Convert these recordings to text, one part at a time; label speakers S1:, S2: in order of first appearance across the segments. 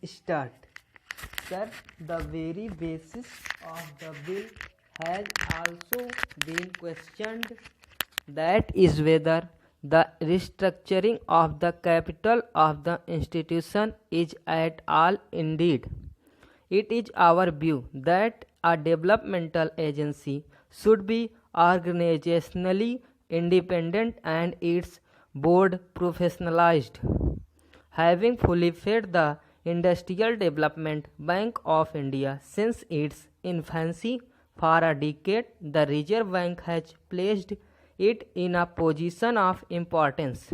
S1: start. Sir, the very basis of the bill has also been questioned. That is whether the restructuring of the capital of the institution is at all indeed. It is our view that a developmental agency should be organizationally independent and its board professionalized. Having fully fed the Industrial Development Bank of India since its infancy for a decade, the Reserve Bank has placed it in a position of importance.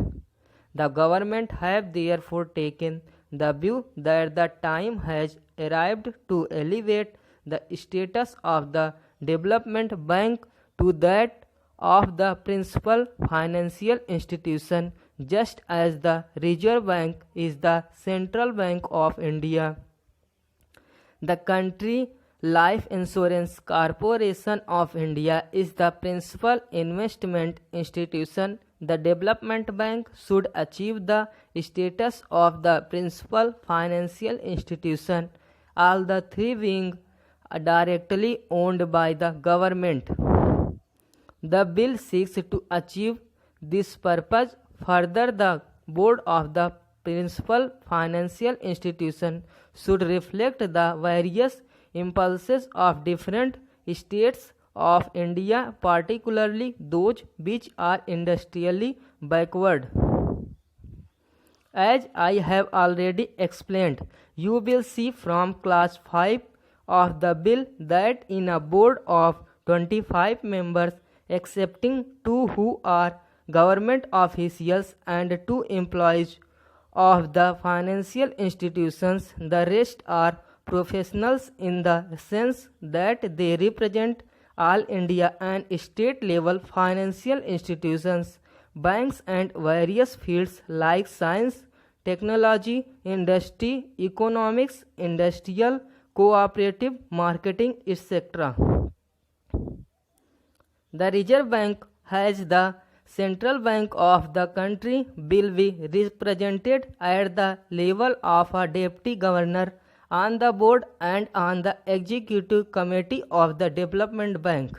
S1: The government have therefore taken the view that the time has arrived to elevate the status of the development bank to that of the principal financial institution, just as the Reserve Bank is the central bank of India. The country Life Insurance Corporation of India is the principal investment institution. The development bank should achieve the status of the principal financial institution, all the three being directly owned by the government. The bill seeks to achieve this purpose. Further, the board of the principal financial institution should reflect the various impulses of different states of India, particularly those which are industrially backward. As I have already explained, you will see from class 5 of the bill that in a board of 25 members, excepting 2 who are government officials and 2 employees of the financial institutions, the rest are professionals in the sense that they represent all India and state level financial institutions, banks and various fields like science, technology, industry, economics, industrial, cooperative, marketing, etc. The Reserve Bank, as the central bank of the country, will be represented at the level of a deputy governor on the board and on the executive committee of the development bank.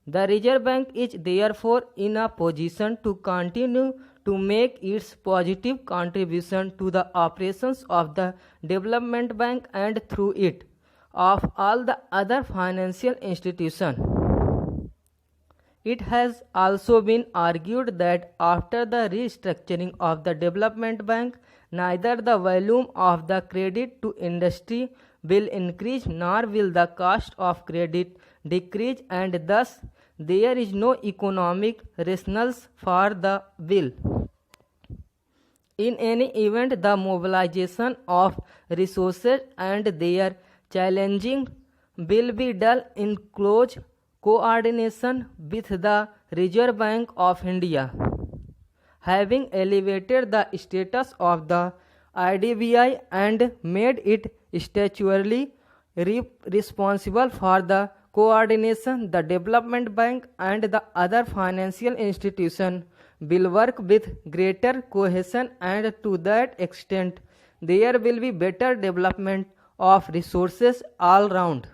S1: The Reserve Bank is therefore in a position to continue to make its positive contribution to the operations of the development bank and through it of all the other financial institutions. It has also been argued that after the restructuring of the development bank, neither the volume of the credit to industry will increase nor will the cost of credit decrease, and thus there is no economic rationale for the bill. In any event, the mobilization of resources and their challenging will be done in close coordination with the Reserve Bank of India. Having elevated the status of the IDBI and made it statutorily responsible for the coordination, the development bank and the other financial institutions will work with greater cohesion, and to that extent there will be better development of resources all round.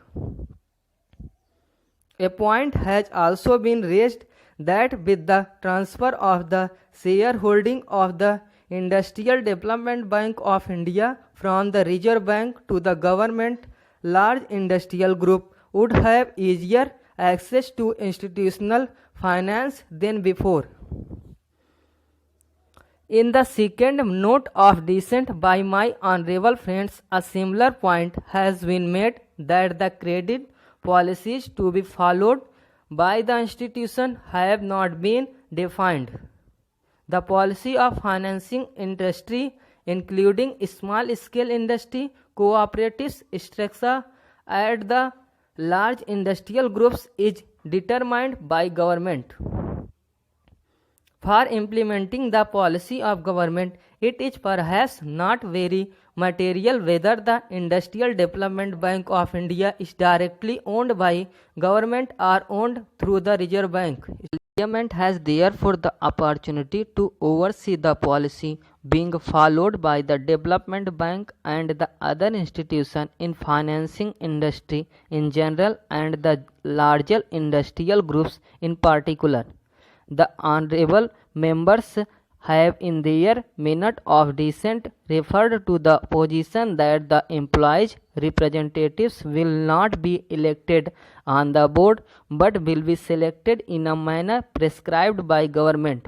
S1: A point has also been raised that with the transfer of the shareholding of the Industrial Development Bank of India from the Reserve Bank to the government, large industrial group would have easier access to institutional finance than before. In the second note of dissent by my honorable friends, a similar point has been made that the credit policies to be followed by the institution have not been defined. The policy of financing industry, including small-scale industry, cooperatives, structure at the large industrial groups, is determined by government. For implementing the policy of government, it is perhaps not very material whether the Industrial Development Bank of India is directly owned by government or owned through the Reserve Bank. Parliament has therefore the opportunity to oversee the policy being followed by the development bank and the other institution in financing industry in general and the larger industrial groups in particular. The honorable members have in their minute of dissent referred to the position that the employees' representatives will not be elected on the board but will be selected in a manner prescribed by government.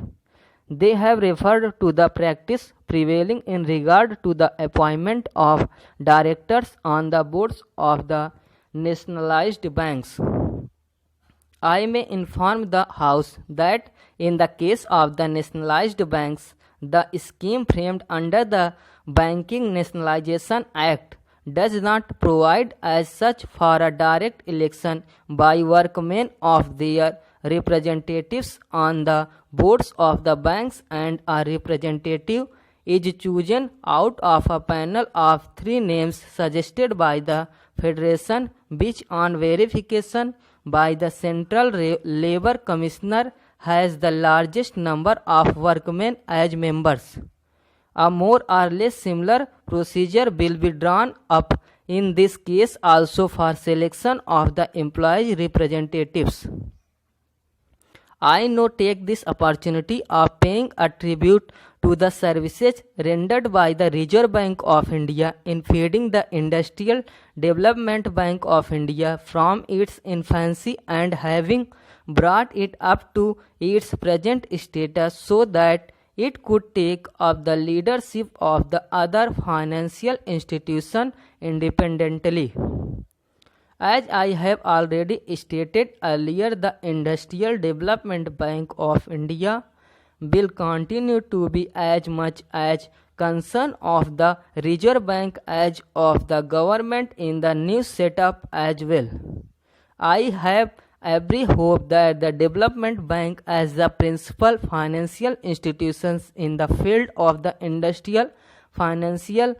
S1: They have referred to the practice prevailing in regard to the appointment of directors on the boards of the nationalized banks. I may inform the House that in the case of the nationalized banks, the scheme framed under the Banking Nationalization Act does not provide as such for a direct election by workmen of their representatives on the boards of the banks, and a representative is chosen out of a panel of 3 names suggested by the Federation, which on verification by the Central Labour Commissioner has the largest number of workmen as members. A more or less similar procedure will be drawn up in this case also for selection of the employees' representatives. I now take this opportunity of paying a tribute to the services rendered by the Reserve Bank of India in feeding the Industrial Development Bank of India from its infancy and having brought it up to its present status so that it could take up the leadership of the other financial institutions independently. As I have already stated earlier, the Industrial Development Bank of India will continue to be as much as concern of the Reserve Bank as of the government in the new setup as well. I have every hope that the Development Bank as the principal financial institutions in the field of the industrial financial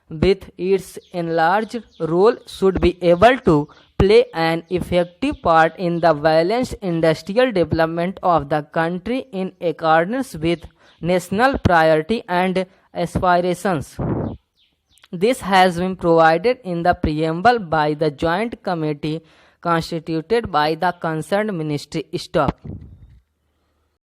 S1: with its enlarged role should be able to play an effective part in the balanced industrial development of the country in accordance with national priority and aspirations. This has been provided in the preamble by the Joint Committee constituted by the concerned ministry. Stop.